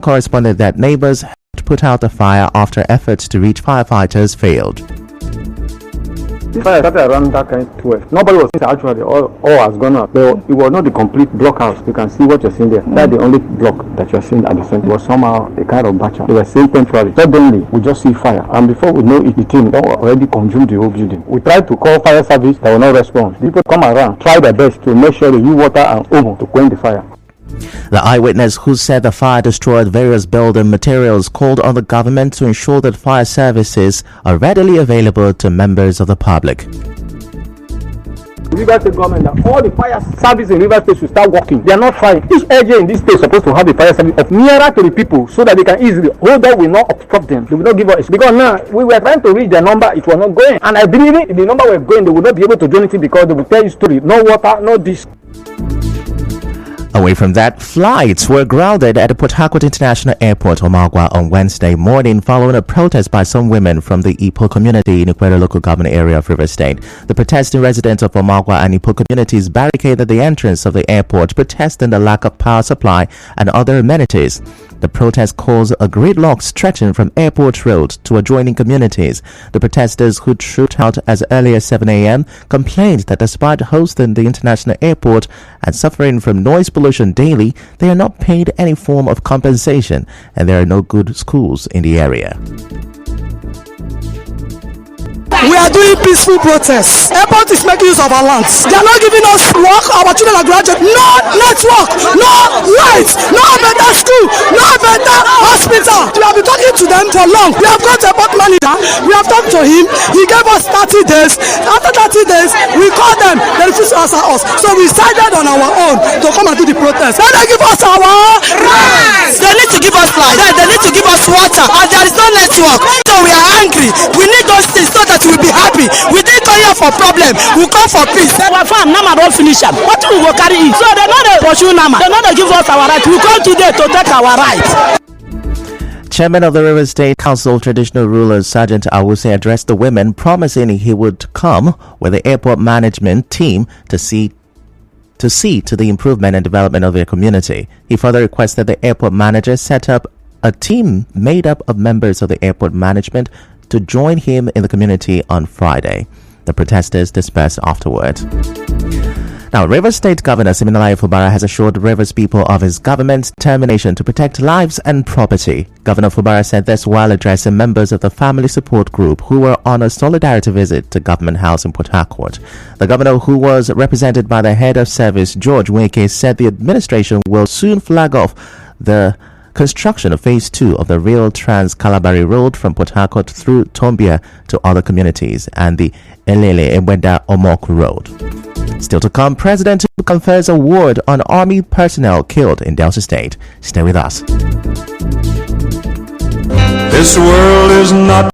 corresponded that neighbors helped put out the fire after efforts to reach firefighters failed. The fire started around that kind of 12. Nobody was inside actually, all has gone out. But it was not the complete block house. You can see what you're seeing there. That's the only block that you're seeing at the center. It was somehow a kind of batch. They were saying temporary. Suddenly, we just see fire. And before we know it, the team already consumed the whole building. We tried to call fire service, they will not respond. People come around, try their best to make sure they use water and omo to quench the fire. The eyewitness, who said the fire destroyed various building materials, called on the government to ensure that fire services are readily available to members of the public. River State government that all the fire service in River State should start working. They are not trying. Each area in this state is supposed to have a fire service of nearer to the people so that they can easily hold them, will not obstruct them. They will not give us, because now we were trying to reach the number, it was not going. And I believe if the number were going, they would not be able to do anything because they will tell you story. No water, no this. Away from that, flights were grounded at the Port Harcourt International Airport, Omagwa, on Wednesday morning following a protest by some women from the Ipo community in Ikwere local government area of River State. The protesting residents of Omagwa and Ipo communities barricaded the entrance of the airport, protesting the lack of power supply and other amenities. The protest caused a gridlock stretching from Airport Road to adjoining communities. The protesters, who trooped out as early as 7 a.m., complained that despite hosting the international airport and suffering from noise pollution daily, they are not paid any form of compensation, and there are no good schools in the area. We are doing peaceful protests. Airport is making use of our lands. They are not giving us work. Our children are graduating. No network, no lights, no better school, no better hospital. We have been talking to them for long. We have got a airport manager. We have talked to him. He gave us 30 days. After 30 days, we called them. They refused to answer us. So we decided on our own to come and do the protest. Then they give us our rights. They need to give us light. They need to give us water. And there is no network. So we are angry. We need those things so that we will be happy. We didn't come here for problem. We come for peace. Our farm Nama don't finish them. What we will carry it? So they know they pursue Nama. They know they give us our right. We come today to take our right. Chairman of the River State Council Traditional Rulers Sergeant Awuse addressed the women, promising he would come with the airport management team to see to the improvement and development of their community. He further requested the airport manager set up a team made up of members of the airport management to join him in the community on Friday. The protesters dispersed afterward. Now, Rivers State Governor Siminalayi Fubara has assured Rivers people of his government's determination to protect lives and property. Governor Fubara said this while addressing members of the family support group who were on a solidarity visit to Government House in Port Harcourt. The governor, who was represented by the head of service, George Weke, said the administration will soon flag off the construction of Phase 2 of the Rail Trans-Calabari Road from Port Harcourt through Tombia to other communities and the Elele-Eweda Omok Road. Still to come, President confers award on army personnel killed in Delta State. Stay with us. This world is not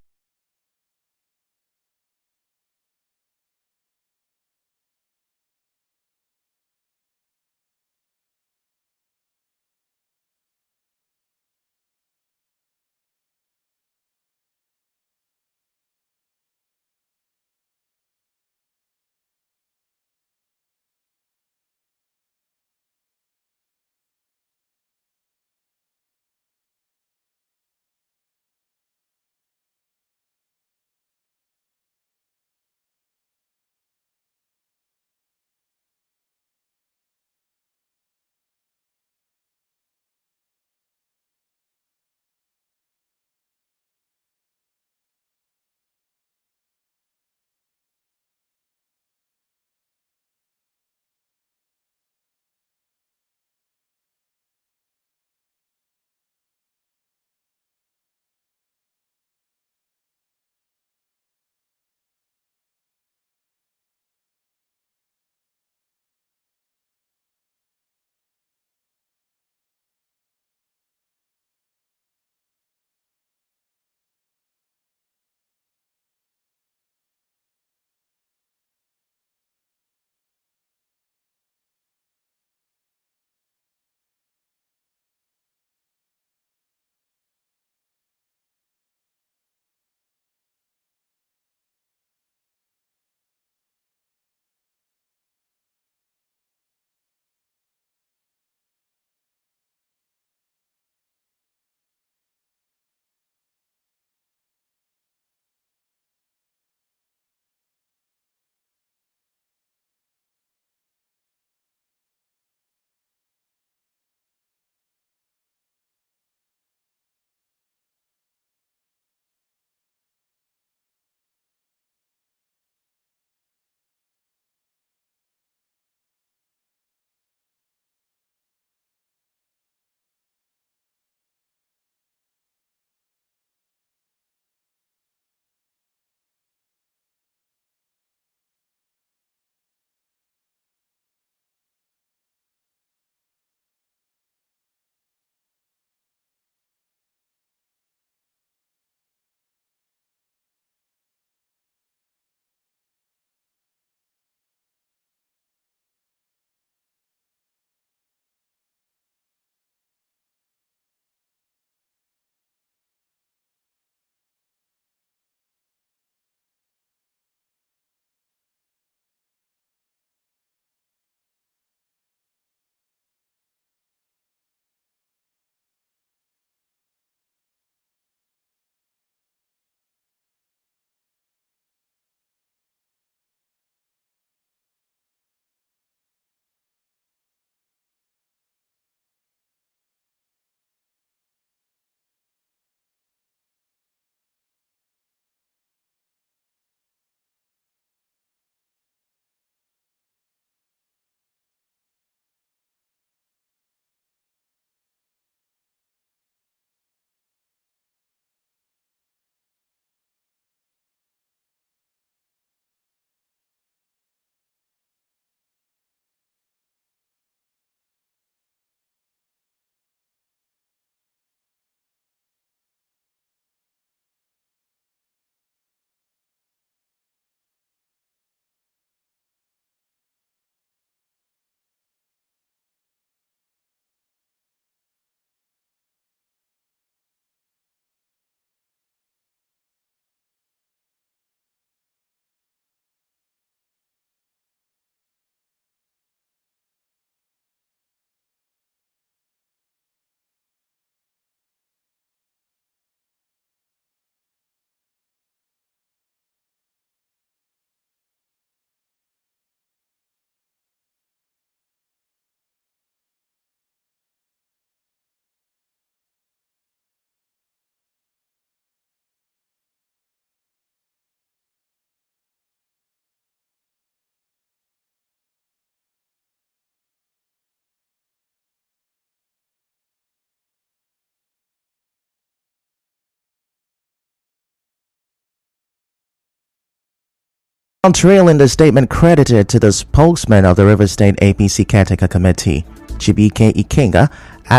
Trailing the statement credited to the spokesman of the Rivers State APC Caretaker Committee, Chibuike Ikenga,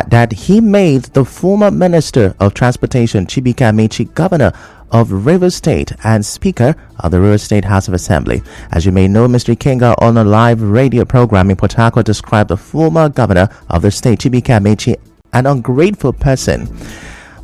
that he made the former Minister of Transportation, Chibuike Amechi, Governor of Rivers State and Speaker of the Rivers State House of Assembly. As you may know, Mr. Ikenga, on a live radio program in Port Harcourt, described the former governor of the state, Chibuike Amechi, an ungrateful person.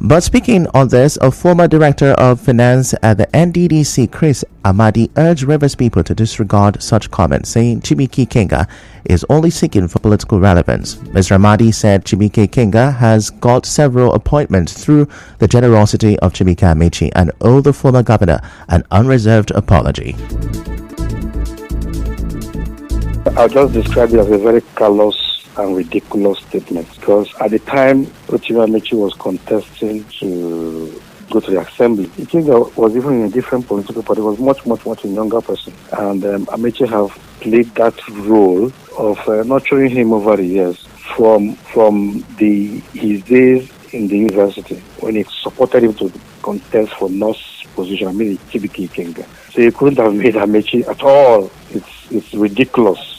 But speaking on this, a former director of finance at the NDDC, Chris Amadi, urged Rivers people to disregard such comments, saying Chibuike Ikenga is only seeking for political relevance. Mr. Amadi said Chibuike Ikenga has got several appointments through the generosity of Chibuike Amechi and owed the former governor an unreserved apology. I'll just describe it as a very callous and ridiculous statement, because at the time Chibuike Amechi was contesting to go to the assembly, I think I was even in a different political party. He was much a younger person, and Amechi have played that role of nurturing him over the years from his days in the university when he supported him to contest for nurse position. I mean, Chibuike Ikenga. So you couldn't have made Amechi at all. It's ridiculous.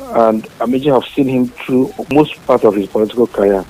And Amechi have seen him through most part of his political career.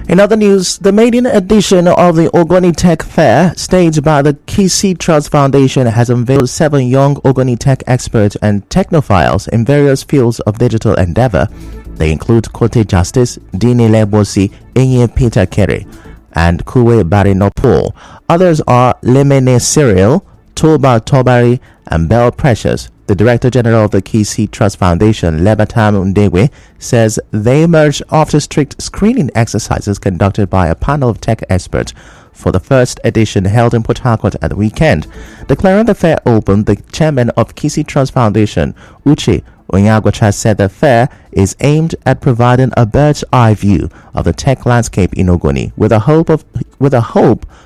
In other news, the maiden edition of the Ogoni Tech Fair, staged by the Kisi Trust Foundation, has unveiled 7 young Ogoni Tech experts and technophiles in various fields of digital endeavor. They include Kote Justice, Dini Lebosi, Enye Peter Kerry, and Kuwe Barinopol. Others are Lemene Cyril, Toba Tobari, and Bell Precious. The Director General of the Kisi Trust Foundation, Lebatam Ndewe, says they emerged after strict screening exercises conducted by a panel of tech experts for the first edition held in Port Harcourt at the weekend. Declaring the fair open, the chairman of Kisi Trust Foundation, Uche Onyagwacha, said the fair is aimed at providing a bird's eye view of the tech landscape in Ogoni, with a hope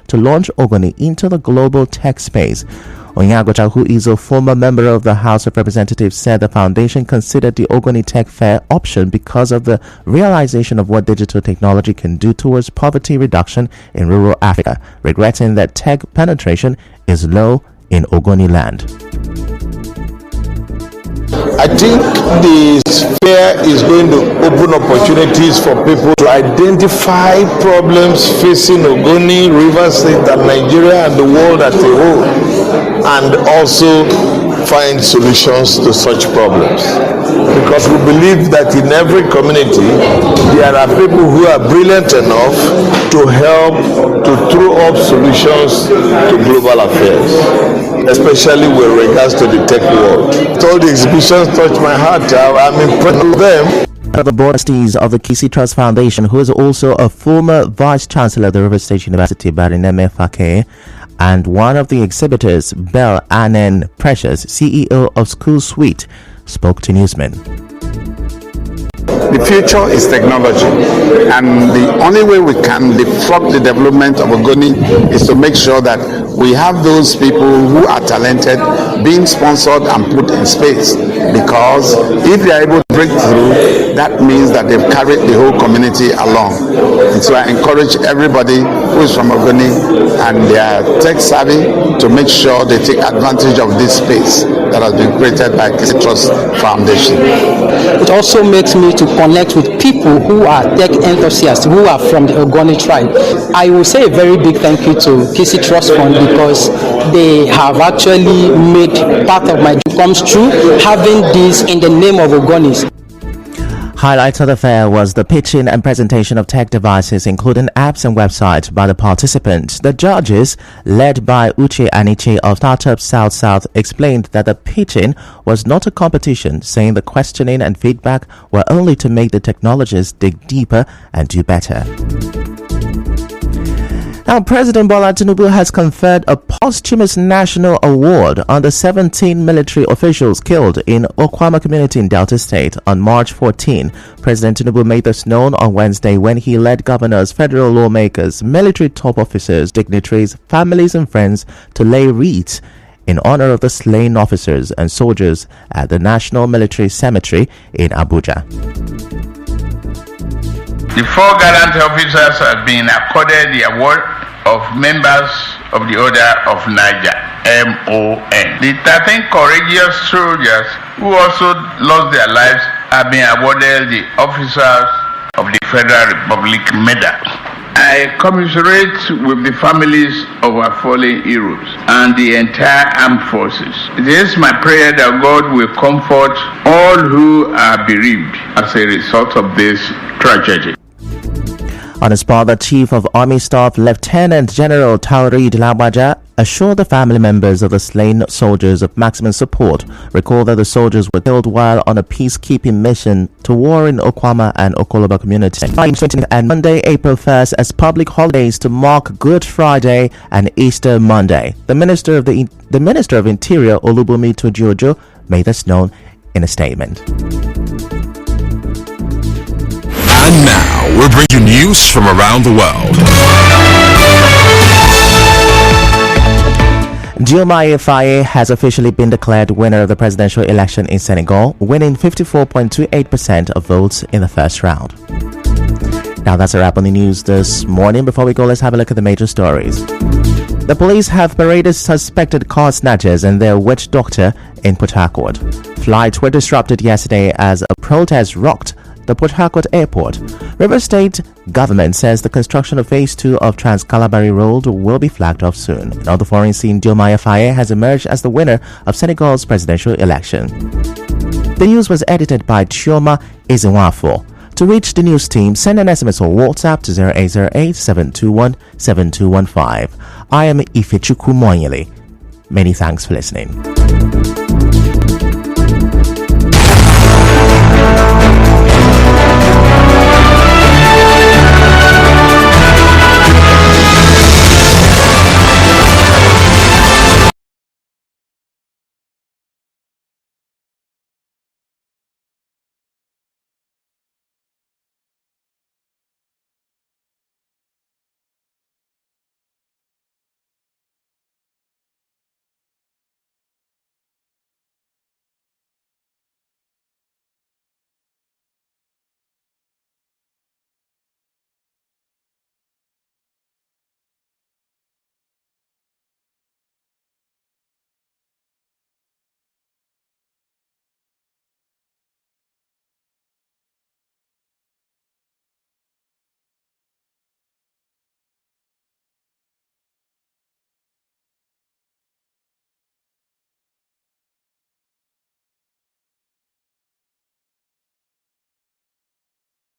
to launch Ogoni into the global tech space. Onyagwacha, who is a former member of the House of Representatives, said the foundation considered the Ogoni Tech Fair option because of the realization of what digital technology can do towards poverty reduction in rural Africa, regretting that tech penetration is low in Ogoni land. I think this fair is going to open opportunities for people to identify problems facing Ogoni, Rivers State, and Nigeria and the world as a whole, and also find solutions to such problems. Because we believe that in every community, there are people who are brilliant enough to help to throw up solutions to global affairs, especially with regards to the tech world. All the exhibitions touch my heart. I'm impressed with them. The board trustees of the Kisi Trust Foundation, who is also a former vice chancellor of the Rivers State University, Barineme Fake, and one of the exhibitors, Bell Anen Precious, CEO of School Suite, spoke to newsmen. The future is technology, and the only way we can disrupt the development of Ogoni is to make sure that we have those people who are talented being sponsored and put in space, because if they are able to break through, that means that they've carried the whole community along. And so I encourage everybody who is from Ogoni and they are tech savvy to make sure they take advantage of this space that has been created by Kisi Trust Foundation. It also makes me to connect with people who are tech enthusiasts, who are from the Ogoni tribe. I will say a very big thank you to Kisi Trust Fund, because they have actually made part of my dream comes true, having this in the name of Ogonis. Highlights of the fair was the pitching and presentation of tech devices, including apps and websites, by the participants. The judges, led by Uche Aniche of Startup South, explained that the pitching was not a competition, saying the questioning and feedback were only to make the technologists dig deeper and do better. Now, President Bola Tinubu has conferred a posthumous national award on the 17 military officials killed in Okwama community in Delta State on March 14. President Tinubu made this known on Wednesday when he led governors, federal lawmakers, military top officers, dignitaries, families and friends to lay wreaths in honor of the slain officers and soldiers at the National Military Cemetery in Abuja. The 4 gallant officers have been accorded the award of members of the Order of Niger, MON. The 13 courageous soldiers who also lost their lives have been awarded the Officers of the Federal Republic Medal. I commiserate with the families of our fallen heroes and the entire armed forces. It is my prayer that God will comfort all who are bereaved as a result of this tragedy. On the spot, the Chief of Army Staff, Lieutenant General Taurid Labaja, assured the family members of the slain soldiers of maximum support. Recall that the soldiers were killed while on a peacekeeping mission to war in Okwama and Okoloba community. And Monday, April 1st, as public holidays to mark Good Friday and Easter Monday. The Minister of Interior, Olubunmi Tojojo, made this known in a statement. And now, we'll bring you news from around the world. Diomaye Faye has officially been declared winner of the presidential election in Senegal, winning 54.28% of votes in the first round. Now that's a wrap on the news this morning. Before we go, let's have a look at the major stories. The police have paraded suspected car snatchers and their witch doctor in Port Harcourt. Flights were disrupted yesterday as a protest rocked the Port Harcourt Airport. River State government says the construction of Phase 2 of Trans-Calabari Road will be flagged off soon. In other foreign scene, Diomaye Faye has emerged as the winner of Senegal's presidential election. The news was edited by Chioma Ezenwafo. To reach the news team, send an SMS or WhatsApp to 0808-721-7215. I am Ifechukwu Moyele. Many thanks for listening.